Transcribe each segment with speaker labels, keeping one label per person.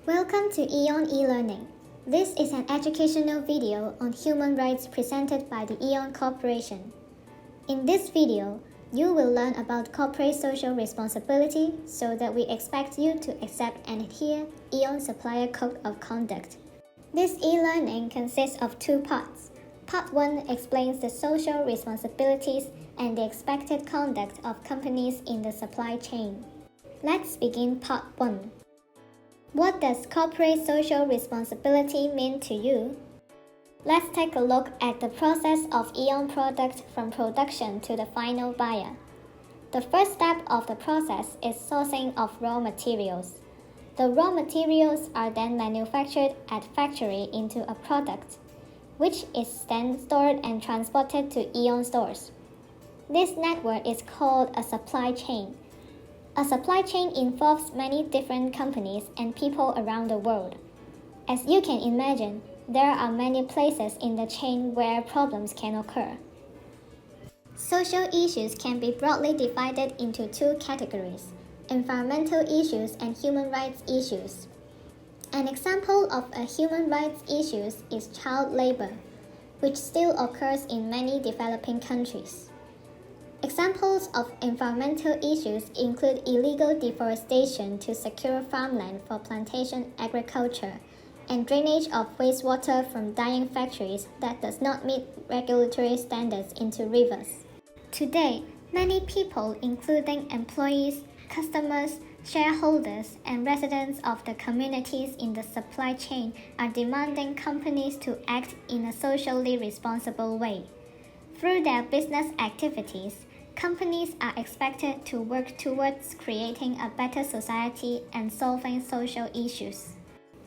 Speaker 1: Welcome to Eon e-Learning. This is an educational video on human rights presented by the Eon Corporation. In this video, you will learn about corporate social responsibility so that we expect you to accept and adhere Eon Supplier Code of Conduct. This e-learning consists of two parts. Part 1 explains the social responsibilities and the expected conduct of companies in the supply chain. Let's begin Part 1. What does corporate social responsibility mean to you? Let's take a look at the process of Eon product from production to the final buyer. The first step of the process is sourcing of raw materials. The raw materials are then manufactured at factory into a product, which is then stored and transported to Eon stores. This network is called a supply chain. A supply chain involves many different companies and people around the world. As you can imagine, there are many places in the chain where problems can occur. Social issues can be broadly divided into two categories: environmental issues and human rights issues. An example of a human rights issue is child labor, which still occurs in many developing countries. Examples of environmental issues include illegal deforestation to secure farmland for plantation agriculture and drainage of wastewater from dyeing factories that does not meet regulatory standards into rivers. Today, many people, including employees, customers, shareholders, and residents of the communities in the supply chain, are demanding companies to act in a socially responsible way. Through their business activities, companies are expected to work towards creating a better society and solving social issues.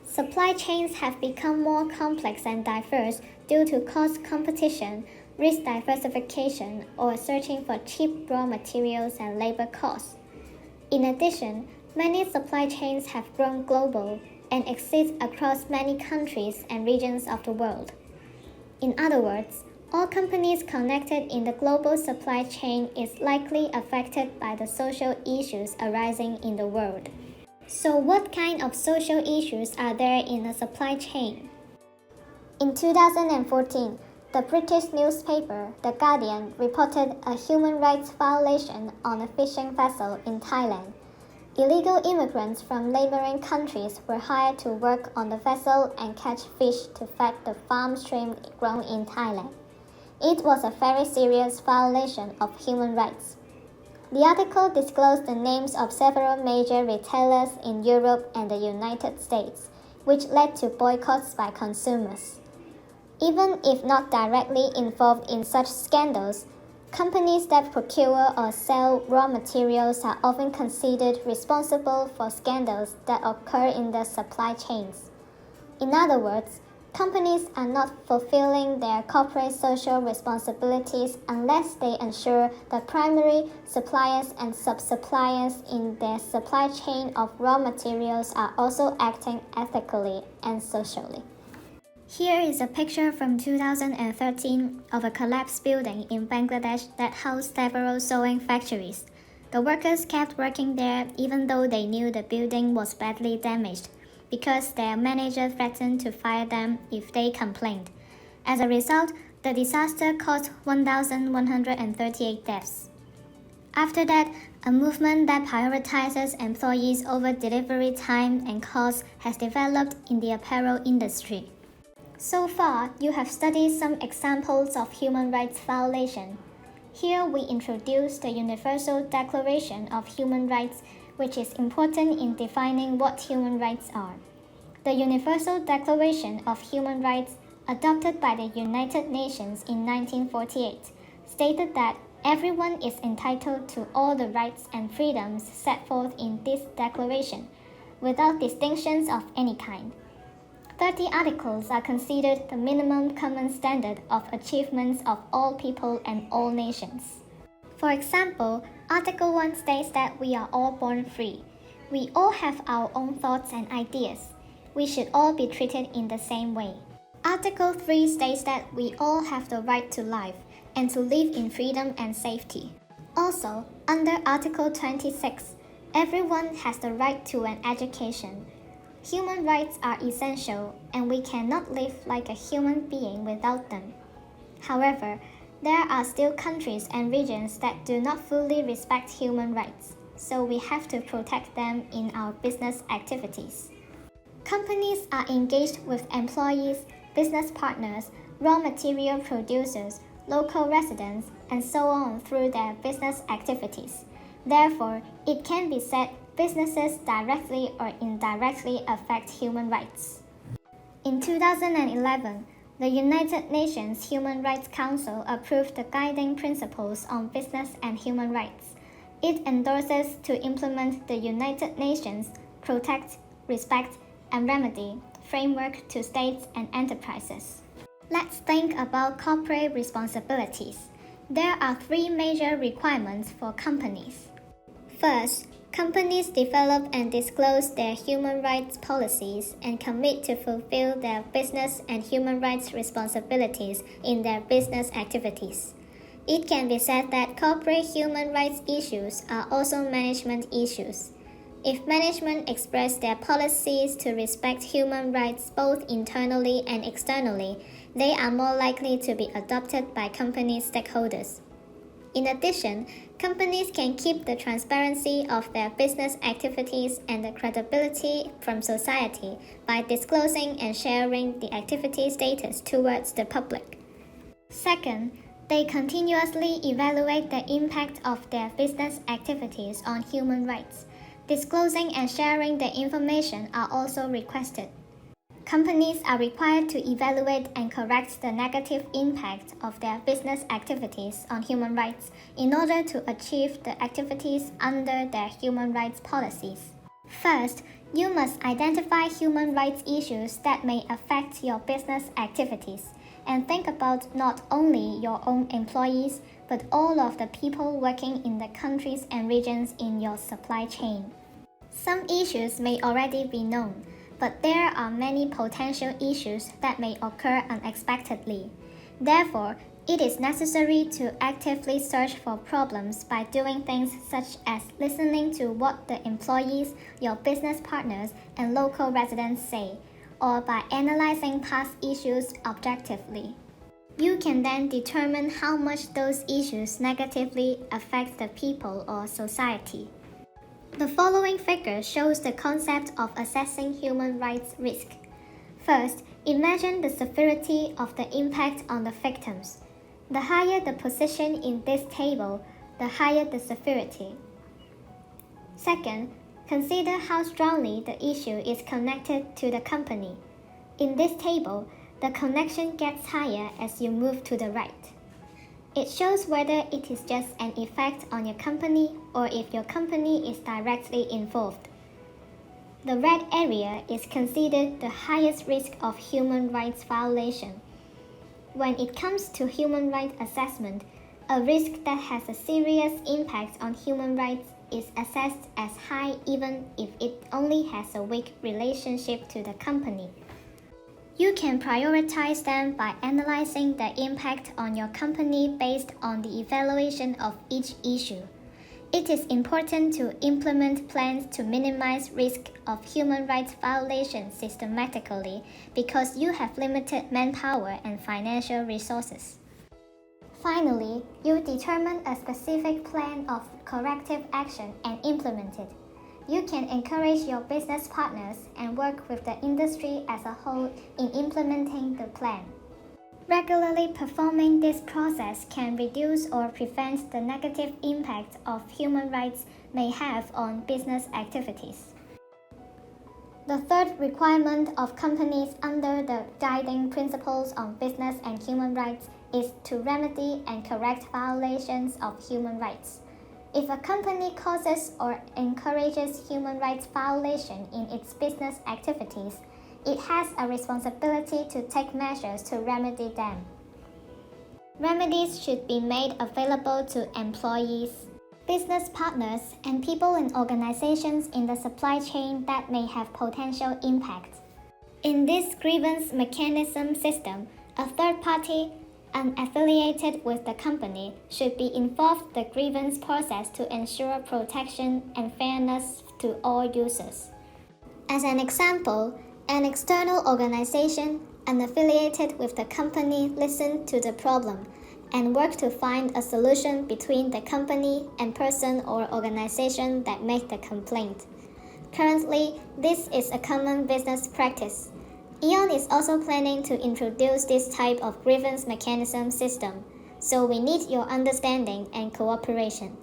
Speaker 1: Supply chains have become more complex and diverse due to cost competition, risk diversification, or searching for cheap raw materials and labor costs. In addition, many supply chains have grown global and exist across many countries and regions of the world. In other words, all companies connected in the global supply chain is likely affected by the social issues arising in the world. So what kind of social issues are there in a supply chain? In 2014, the British newspaper The Guardian reported a human rights violation on a fishing vessel in Thailand. Illegal immigrants from neighboring countries were hired to work on the vessel and catch fish to feed the farm shrimp grown in Thailand. It was a very serious violation of human rights. The article disclosed the names of several major retailers in Europe and the United States, which led to boycotts by consumers. Even if not directly involved in such scandals, companies that procure or sell raw materials are often considered responsible for scandals that occur in their supply chains. In other words, companies are not fulfilling their corporate social responsibilities unless they ensure that primary suppliers and sub-suppliers in their supply chain of raw materials are also acting ethically and socially. Here is a picture from 2013 of a collapsed building in Bangladesh that housed several sewing factories. The workers kept working there even though they knew the building was badly damaged, because their manager threatened to fire them if they complained. As a result, the disaster caused 1,138 deaths. After that, a movement that prioritizes employees over delivery time and cost has developed in the apparel industry. So far, you have studied some examples of human rights violation. Here we introduce the Universal Declaration of Human Rights, which is important in defining what human rights are. The Universal Declaration of Human Rights, adopted by the United Nations in 1948, stated that everyone is entitled to all the rights and freedoms set forth in this declaration, without distinctions of any kind. 30 articles are considered the minimum common standard of achievements of all people and all nations. For example, Article 1 states that we are all born free. We all have our own thoughts and ideas. We should all be treated in the same way. Article 3 states that we all have the right to life and to live in freedom and safety. Also, under Article 26, everyone has the right to an education. Human rights are essential, and we cannot live like a human being without them. However, there are still countries and regions that do not fully respect human rights, so we have to protect them in our business activities. Companies are engaged with employees, business partners, raw material producers, local residents, and so on through their business activities. Therefore, it can be said businesses directly or indirectly affect human rights. In 2011, the United Nations Human Rights Council approved the Guiding Principles on Business and Human Rights. It endorses to implement the United Nations Protect, Respect, and Remedy framework to states and enterprises. Let's think about corporate responsibilities. There are three major requirements for companies. First, companies develop and disclose their human rights policies and commit to fulfill their business and human rights responsibilities in their business activities. It can be said that corporate human rights issues are also management issues. If management express their policies to respect human rights both internally and externally, they are more likely to be adopted by company stakeholders. In addition, companies can keep the transparency of their business activities and the credibility from society by disclosing and sharing the activity status towards the public. Second, they continuously evaluate the impact of their business activities on human rights. Disclosing and sharing the information are also requested. Companies are required to evaluate and correct the negative impact of their business activities on human rights in order to achieve the activities under their human rights policies. First, you must identify human rights issues that may affect your business activities and think about not only your own employees but all of the people working in the countries and regions in your supply chain. Some issues may already be known, but there are many potential issues that may occur unexpectedly. Therefore, it is necessary to actively search for problems by doing things such as listening to what the employees, your business partners, and local residents say, or by analyzing past issues objectively. You can then determine how much those issues negatively affect the people or society. The following figure shows the concept of assessing human rights risk. First, imagine the severity of the impact on the victims. The higher the position in this table, the higher the severity. Second, consider how strongly the issue is connected to the company. In this table, the connection gets higher as you move to the right. It shows whether it is just an effect on your company or if your company is directly involved. The red area is considered the highest risk of human rights violation. When it comes to human rights assessment, a risk that has a serious impact on human rights is assessed as high even if it only has a weak relationship to the company. You can prioritize them by analyzing the impact on your company based on the evaluation of each issue. It is important to implement plans to minimize risk of human rights violations systematically because you have limited manpower and financial resources. Finally, you determine a specific plan of corrective action and implement it. You can encourage your business partners and work with the industry as a whole in implementing the plan. Regularly performing this process can reduce or prevent the negative impact of human rights may have on business activities. The third requirement of companies under the Guiding Principles on Business and Human Rights is to remedy and correct violations of human rights. If a company causes or encourages human rights violation in its business activities, it has a responsibility to take measures to remedy them. Remedies should be made available to employees, business partners, and people and organizations in the supply chain that may have potential impact. In this grievance mechanism system, a third party unaffiliated with the company should be involved in the grievance process to ensure protection and fairness to all users. As an example, an external organization unaffiliated with the company listened to the problem and worked to find a solution between the company and person or organization that made the complaint. Currently, this is a common business practice. Aeon is also planning to introduce this type of grievance mechanism system, so we need your understanding and cooperation.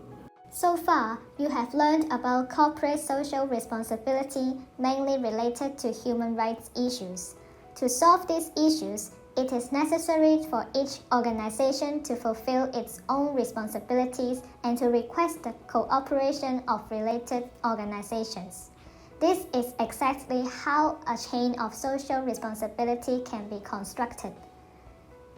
Speaker 1: So far, you have learned about corporate social responsibility mainly related to human rights issues. To solve these issues, it is necessary for each organization to fulfill its own responsibilities and to request the cooperation of related organizations. This is exactly how a chain of social responsibility can be constructed.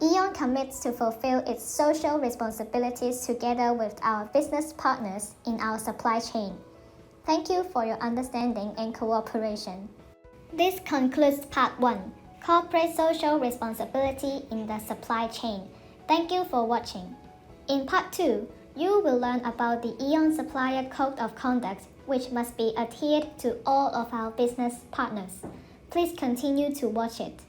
Speaker 1: Aeon commits to fulfill its social responsibilities together with our business partners in our supply chain. Thank you for your understanding and cooperation. This concludes part 1, Corporate Social Responsibility in the Supply Chain. Thank you for watching. In part 2, you will learn about the Aeon Supplier Code of Conduct, which must be adhered to all of our business partners. Please continue to watch it.